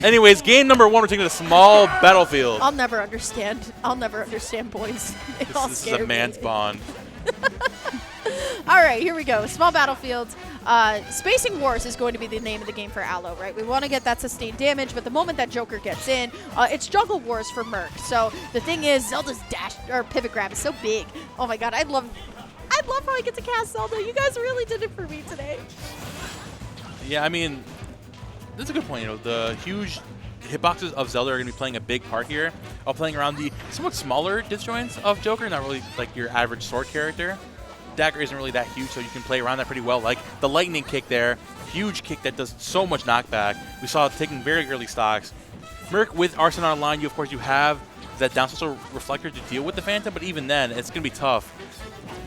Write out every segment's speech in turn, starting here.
Anyways, game number 1, we're taking a small battlefield. I'll never understand. I'll never understand boys. This is a man's bond. All right, here we go. Small battlefields. Spacing Wars is going to be the name of the game for Aloe, right? We want to get that sustained damage, but the moment that Joker gets in, it's Juggle Wars for Merc. So the thing is, Zelda's dash or pivot grab is so big. Oh my god, I love how I get to cast Zelda. You guys really did it for me today. Yeah, I mean, that's a good point. You know, the huge hitboxes of Zelda are going to be playing a big part here, while playing around the somewhat smaller disjoints of Joker, not really like your average sword character. Dagger isn't really that huge, so you can play around that pretty well. Like the lightning kick there, huge kick that does so much knockback. We saw it taking very early stocks. Merc with Arsene online, of course you have that down special reflector to deal with the Phantom, but even then, it's going to be tough.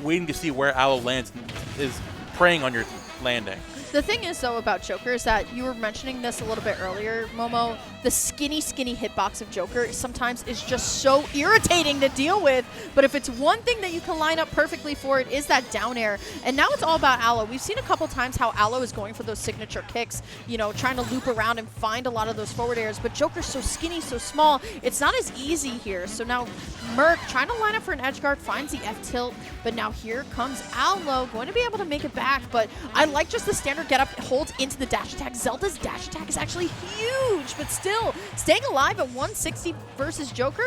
Waiting to see where Aloe lands is preying on your landing. The thing is, though, about Joker is that you were mentioning this a little bit earlier, Momo. The skinny hitbox of Joker sometimes is just so irritating to deal with. But if it's one thing that you can line up perfectly for, it is that down air. And now it's all about Aloe. We've seen a couple times how Aloe is going for those signature kicks, you know, trying to loop around and find a lot of those forward airs. But Joker's so skinny, so small, it's not as easy here. So now Merc trying to line up for an edge guard, finds the F tilt. But now here comes Aloe, going to be able to make it back. But I like just the standard get up, holds into the dash attack. Zelda's dash attack is actually huge, but still staying alive at 160 versus Joker,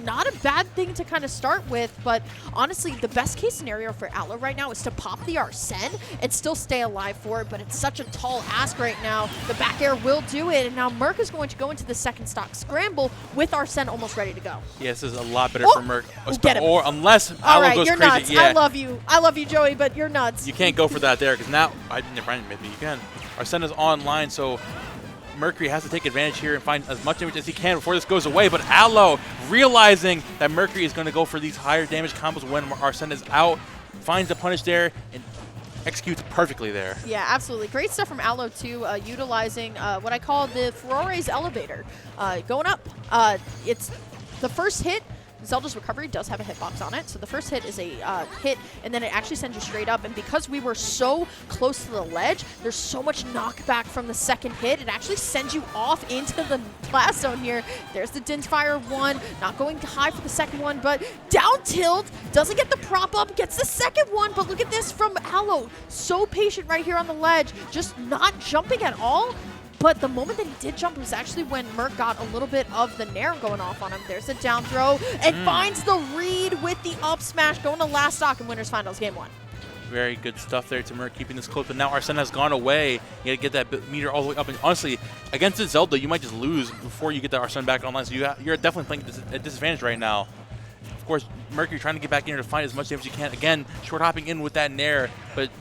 not a bad thing to kind of start with. But honestly, the best case scenario for Aloe right now is to pop the Arsene and still stay alive for it, but it's such a tall ask right now. The back air will do it, and now Merc is going to go into the second stock scramble with Arsene almost ready to go. Yeah, this is a lot better for Merc. Get him. Or unless Aloe goes you're crazy. Nuts. Yeah. I love you, Joey, but you're nuts. You can't go for that there, because now, maybe you can. Arsene is online, so Mercury has to take advantage here and find as much damage as he can before this goes away. But Aloe, realizing that Mercury is going to go for these higher damage combos when Arsene is out, finds the punish there and executes perfectly there. Yeah, absolutely. Great stuff from Aloe, too, utilizing what I call the Ferore's elevator. Going up, it's the first hit. Zelda's recovery does have a hitbox on it, so the first hit is a hit, and then it actually sends you straight up. And because we were so close to the ledge, there's so much knockback from the second hit, it actually sends you off into the blast zone here. There's the Din's Fire 1, not going high for the second one, but down tilt, doesn't get the prop up, gets the second one, but look at this from Aloe. So patient right here on the ledge, just not jumping at all. But the moment that he did jump was actually when Merc got a little bit of the Nair going off on him. There's a down throw and finds the read with the up smash, going to last stock in Winners Finals Game 1. Very good stuff there to Merc, keeping this close. But now Arsene has gone away. You got to get that meter all the way up. And honestly, against this Zelda, you might just lose before you get that Arsene back online. So you're definitely playing at disadvantage right now. Of course, Mercury trying to get back in here to find as much damage as you can. Again, short hopping in with that Nair, but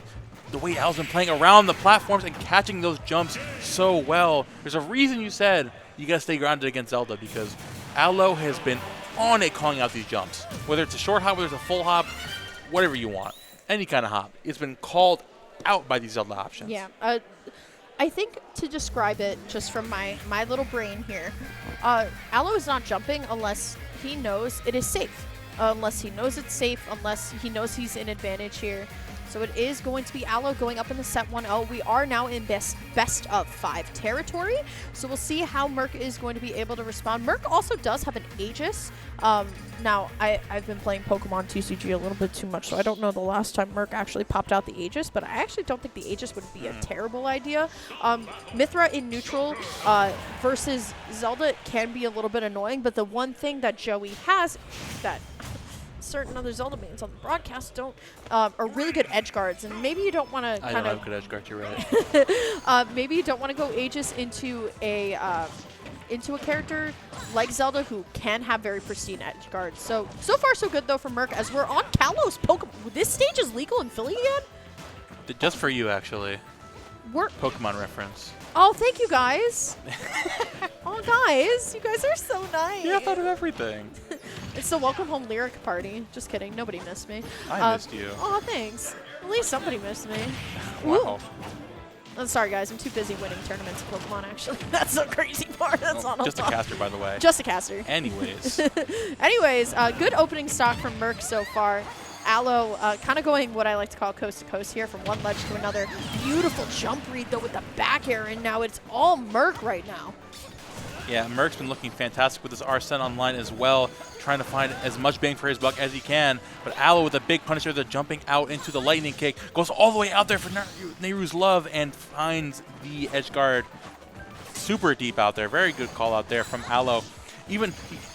the way Al's been playing around the platforms and catching those jumps so well. There's a reason you said you got to stay grounded against Zelda, because Aloe has been on it calling out these jumps. Whether it's a short hop, whether it's a full hop, whatever you want. Any kind of hop. It's been called out by these Zelda options. Yeah. I think to describe it just from my little brain here, Aloe is not jumping unless he knows it is safe. Unless he knows it's safe, unless he knows he's in advantage here. So it is going to be Aloe going up in the set 1-0. We are now in best of 5 territory. So we'll see how Merc is going to be able to respond. Merc also does have an Aegis. Now, I've been playing Pokemon TCG a little bit too much, so I don't know the last time Merc actually popped out the Aegis, but I actually don't think the Aegis would be a terrible idea. Mithra in neutral versus Zelda can be a little bit annoying, but the one thing that Joey has that certain other Zelda mains on the broadcast don't are really good edge guards, and maybe you don't want to kind of have good edge guards. You're right. Maybe you don't want to go Aegis into a character like Zelda who can have very pristine edge guards. So far so good though for Merc, as we're on Kalos Pokemon. This stage is legal in Philly again. Just for you, actually. Pokemon reference. Oh, thank you guys. Oh, guys, you guys are so nice. Yeah, I thought of everything. It's the welcome home lyric party. Just kidding. Nobody missed me. I missed you. Oh, thanks. At least somebody missed me. Wow. I'm sorry, guys. I'm too busy winning tournaments of Pokemon, actually. That's the crazy part. That's not just a caster, by the way. Just a caster. Anyways. Good opening stock from Merc so far. Aloe kind of going what I like to call coast to coast here, from one ledge to another. Beautiful jump read, though, with the back air, and now it's all Merc right now. Yeah, Merc's been looking fantastic with this Arsene online as well, trying to find as much bang for his buck as he can. But Aloe with a big punish there, the jumping out into the lightning kick, goes all the way out there for Nehru's love and finds the edge guard super deep out there. Very good call out there from Aloe.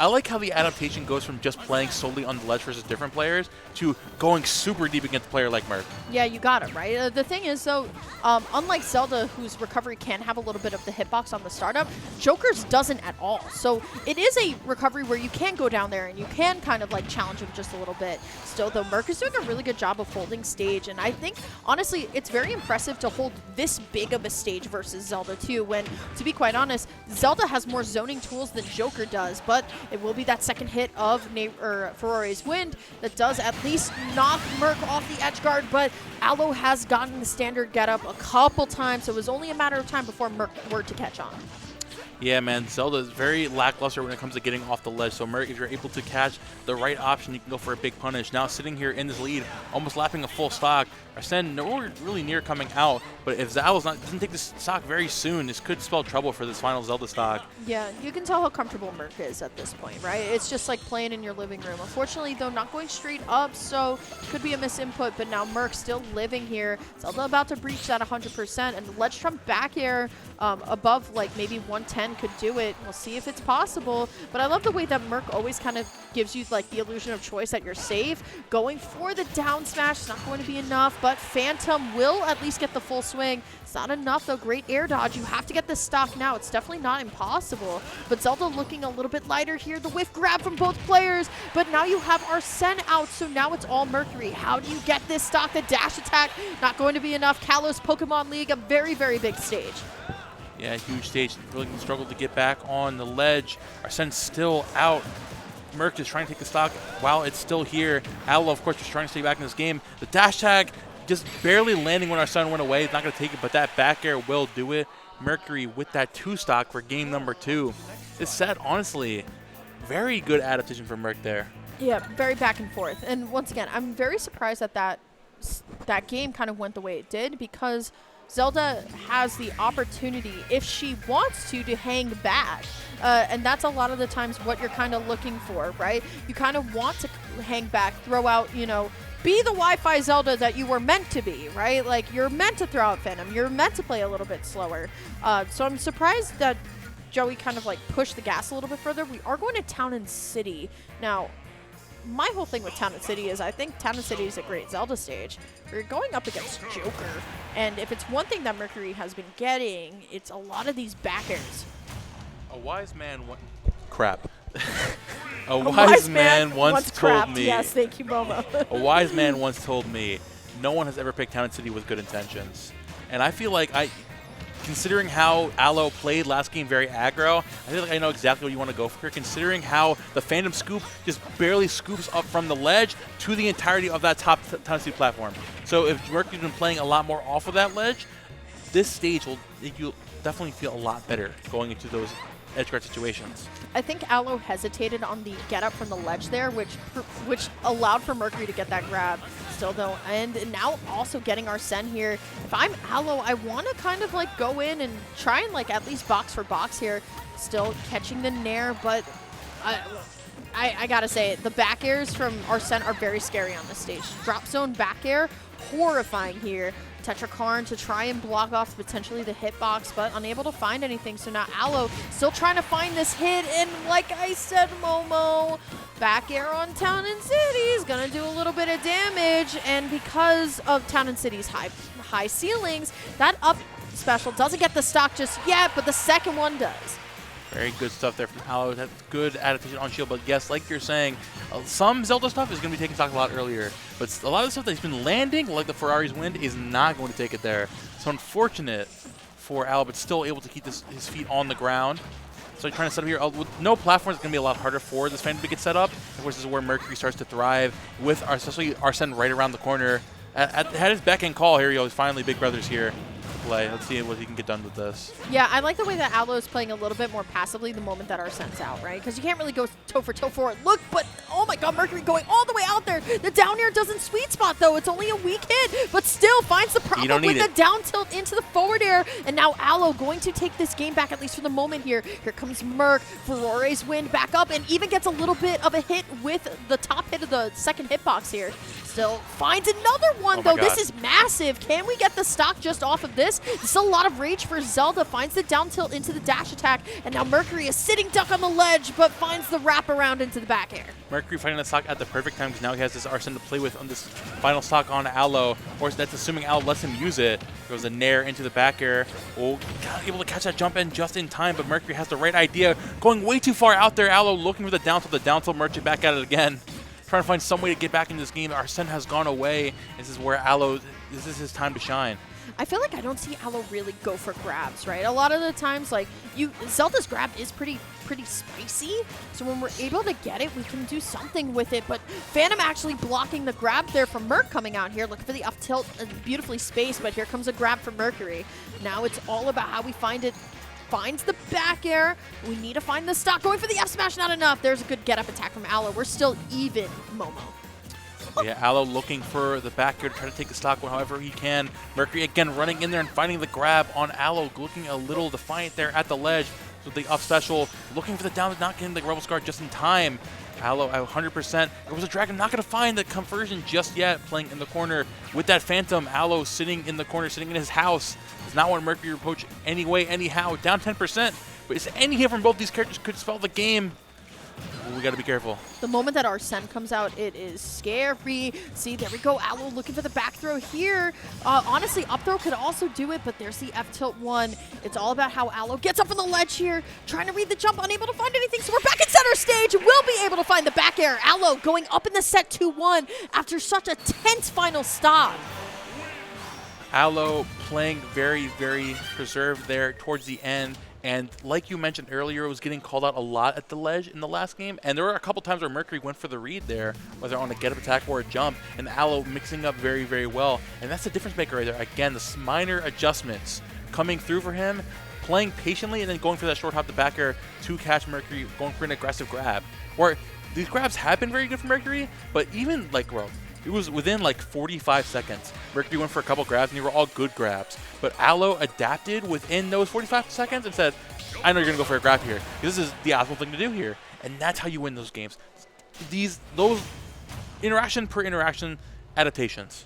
I like how the adaptation goes from just playing solely on the ledge versus different players to going super deep against a player like Merc. Yeah, you got it, right? The thing is, though, unlike Zelda, whose recovery can have a little bit of the hitbox on the startup, Joker's doesn't at all. So it is a recovery where you can go down there and you can kind of like challenge him just a little bit. Still, though, Merc is doing a really good job of holding stage, and I think, honestly, it's very impressive to hold this big of a stage versus Zelda, too, when, to be quite honest, Zelda has more zoning tools than Joker does, but it will be that second hit of Ferrari's Wind that does at least knock Merc off the edge guard, but Aloe has gotten the standard getup a couple times, so it was only a matter of time before Merc were to catch on. Yeah, man, Zelda is very lackluster when it comes to getting off the ledge. So, Merc, if you're able to catch the right option, you can go for a big punish. Now, sitting here in this lead, almost lapping a full stock. Arsene nowhere really near coming out, but if Zal doesn't take this stock very soon, this could spell trouble for this final Zelda stock. Yeah, you can tell how comfortable Merc is at this point, right? It's just like playing in your living room. Unfortunately, though, not going straight up, so could be a misinput, but now Merc still living here. Zelda about to breach that 100%, and the ledge trump back air above like maybe 110 could do it. We'll see if it's possible, but I love the way that Merc always kind of gives you like the illusion of choice that you're safe. Going for the down smash is not going to be enough, but Phantom will at least get the full swing. It's not enough though. Great air dodge. You have to get this stock now. It's definitely not impossible, but Zelda looking a little bit lighter here. The whiff grab from both players, but now you have Arsene out, so now it's all Mercury. How do you get this stock? The dash attack not going to be enough. Kalos Pokemon League, a very, very big stage. Yeah, huge stage. Really struggled to get back on the ledge. Arsene's still out. Merc is trying to take the stock while it's still here. Aloe, of course, is trying to stay back in this game. The dash tag just barely landing when Arsene went away. It's not going to take it, but that back air will do it. Mercury with that 2 stock for game number 2. This set, honestly, very good adaptation from Merc there. Yeah, very back and forth. And once again, I'm very surprised that that game kind of went the way it did, because Zelda has the opportunity, if she wants to hang back. And that's a lot of the times what you're kind of looking for, right? You kind of want to hang back, throw out, you know, be the Wi-Fi Zelda that you were meant to be, right? Like, you're meant to throw out Phantom. You're meant to play a little bit slower. So I'm surprised that Joey kind of, like, pushed the gas a little bit further. We are going to Town and City. Now, my whole thing with Town and City is I think Town and City is a great Zelda stage. We're going up against Joker, and if it's one thing that Mercury has been getting, it's a lot of these back airs. A wise man crap. A wise man once told me. Yes, thank you, Momo. A wise man once told me, no one has ever picked Town and City with good intentions. And I feel like considering how Aloe played last game very aggro, I feel like I know exactly what you want to go for. Considering how the Phantom Scoop just barely scoops up from the ledge to the entirety of that top Town and City platform. So if Mercury's been playing a lot more off of that ledge, this stage will make you definitely feel a lot better going into those edgeguard situations. I think Aloe hesitated on the get up from the ledge there, which allowed for Mercury to get that grab. Still though, and now also getting Arsene here. If I'm Aloe, I want to kind of like go in and try and like at least box for box here. Still catching the nair, but I gotta say, the back airs from Arsene are very scary on this stage. Drop zone back air, horrifying here. Tetrakarn to try and block off potentially the hitbox, but unable to find anything. So now Aloe still trying to find this hit, and like I said, Momo, back air on Town and City is gonna do a little bit of damage, and because of Town and City's high ceilings, that up special doesn't get the stock just yet, but the second one does. Very good stuff there from Aloe. That's good adaptation on shield, but yes, like you're saying, some Zelda stuff is going to be taking stock a lot earlier, but a lot of the stuff that he's been landing, like the Ferrari's Wind, is not going to take it there. So unfortunate for Aloe, but still able to keep his feet on the ground. So he's trying to set up here. With no platform, it's going to be a lot harder for this Phantom to get set up. Of course, this is where Mercury starts to thrive, with especially Arsene right around the corner. Had his beck and call here. He's finally Big Brother's here. play. Let's see what he can get done with this. Yeah, I like the way that Aloe is playing a little bit more passively the moment that Arsene's out, right? Because you can't really go toe for toe for it. Look, but oh my god, Mercury going all the way out there. The down air doesn't sweet spot, though. It's only a weak hit, but still finds the problem with the down tilt into the forward air. And now Aloe going to take this game back, at least for the moment here. Here comes Merc. Furore's wind back up and even gets a little bit of a hit with the top hit of the second hitbox here. Still finds another one, though. This is massive. Can we get the stock just off of this? Still a lot of rage for Zelda. Finds the down tilt into the dash attack, and now Mercury is sitting duck on the ledge, but finds the wraparound into the back air. Mercury finding the stock at the perfect time because now he has this Arsene to play with on this final stock on Aloe. Of course, that's assuming Aloe lets him use it. Goes a nair into the back air. Oh, got able to catch that jump in just in time, but Mercury has the right idea. Going way too far out there. Aloe looking for the down tilt merchant back at it again. Trying to find some way to get back into this game. Arsene has gone away. This is where Aloe, this is his time to shine. I feel like I don't see Aloe really go for grabs, right? A lot of the times, like, Zelda's grab is pretty spicy, so when we're able to get it, we can do something with it, but Phantom actually blocking the grab there from Merc coming out here, looking for the up tilt, beautifully spaced, but here comes a grab from Mercury. Now it's all about how we find it. Finds the back air. We need to find the stock. Going for the F smash, not enough. There's a good get up attack from Aloe. We're still even, Momo. Yeah, Aloe looking for the back air to try to take the stock however he can. Mercury again running in there and finding the grab on Aloe, looking a little defiant there at the ledge. So the up special, looking for the down, not getting the Rebel Scar just in time. Aloe at 100%. There was a Dragon, not going to find the conversion just yet, playing in the corner with that Phantom. Aloe sitting in the corner, sitting in his house. Does not want Mercury to approach anyway, anyhow. Down 10%. But is any hit from both these characters could spell the game. Ooh, we got to be careful. The moment that Arsene comes out, it is scary. See, there we go. Aloe looking for the back throw here. Honestly, up throw could also do it, but there's the F tilt one. It's all about how Aloe gets up on the ledge here, trying to read the jump, unable to find anything. So we're back at center stage. We'll be able to find the back air. Aloe going up in the set 2-1 after such a tense final stop. Aloe playing very, very preserved there towards the end. And like you mentioned earlier, it was getting called out a lot at the ledge in the last game. And there were a couple times where Mercury went for the read there, whether on a get-up attack or a jump, and Aloe mixing up very, very well. And that's the difference maker right there. Again, the minor adjustments coming through for him, playing patiently, and then going for that short hop to back air to catch Mercury, going for an aggressive grab. Where these grabs have been very good for Mercury, but even like, bro, it was within like 45 seconds. Mercury went for a couple grabs, and they were all good grabs. But Aloe adapted within those 45 seconds and said, I know you're going to go for a grab here. This is the optimal thing to do here. And that's how you win those games. Those interaction per interaction adaptations.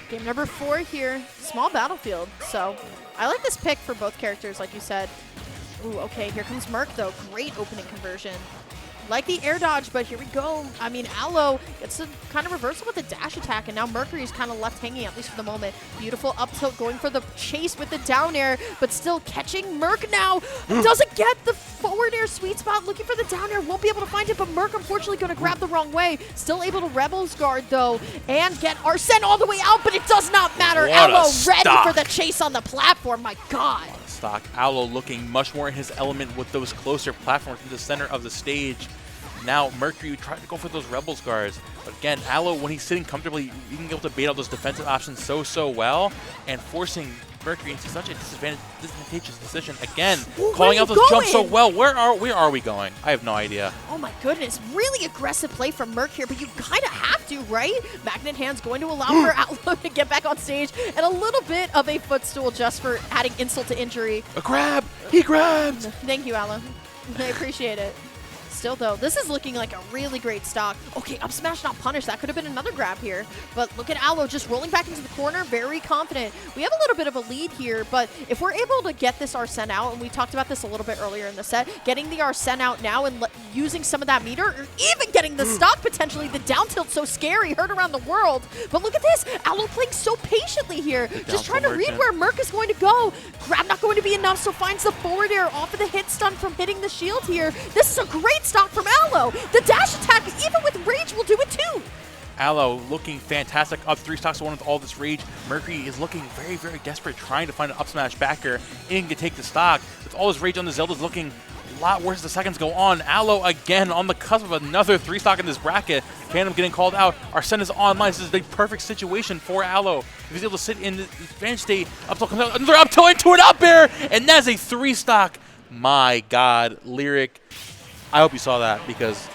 Game number 4 here. Small battlefield. So I like this pick for both characters, like you said. Ooh, okay, here comes Merc, though. Great opening conversion. Like the air dodge, but here we go. I mean, Aloe gets a kind of reversal with the dash attack, and now Mercury's kind of left hanging, at least for the moment. Beautiful up tilt, going for the chase with the down air, but still catching Merc now. Doesn't get the forward air sweet spot, looking for the down air, won't be able to find it, but Merc unfortunately going to grab the wrong way. Still able to Rebels guard, though, and get Arsene all the way out, but it does not matter. Aloe ready for the chase on the platform, my god. Stock. Aloe looking much more in his element with those closer platforms in the center of the stage. Now Mercury tried to go for those Rebels guards, but again, Aloe, when he's sitting comfortably, being able to bait out those defensive options so well, and forcing Mercury into such a disadvantageous decision. Again, calling out those jumps so well. Where are we going? I have no idea. Oh my goodness, really aggressive play from Merc here, but you kind of have to, right? Magnet Hand's going to allow for Aloe to get back on stage, and a little bit of a footstool just for adding insult to injury. A grab! He grabbed! Thank you, Aloe. I appreciate it. Still, though, this is looking like a really great stock. Okay, up smash, not punish. That could have been another grab here. But look at Aloe just rolling back into the corner, very confident. We have a little bit of a lead here, but if we're able to get this Arsene out, and we talked about this a little bit earlier in the set, getting the Arsene out now and using some of that meter, or even getting the stock potentially, the down tilt so scary, heard around the world. But look at this, Aloe playing so patiently here, just trying to read where Merc is going to go. Grab not going to be enough, so finds the forward air off of the hit stun from hitting the shield here. This is a great stock from Aloe. The dash attack, even with rage, will do it too. Aloe looking fantastic, up 3 stocks to 1 with all this rage. Mercury is looking very, very desperate, trying to find an up smash backer and to take the stock. With all his rage on the Zelda's looking lot worse as the seconds go on. Aloe again on the cusp of another 3-stock in this bracket. Phantom getting called out. Arsene is online. This is the perfect situation for Aloe. If he's able to sit in the advantage state, up till comes out, another up till into an up air, and that's a 3-stock. My God, Lyric. I hope you saw that because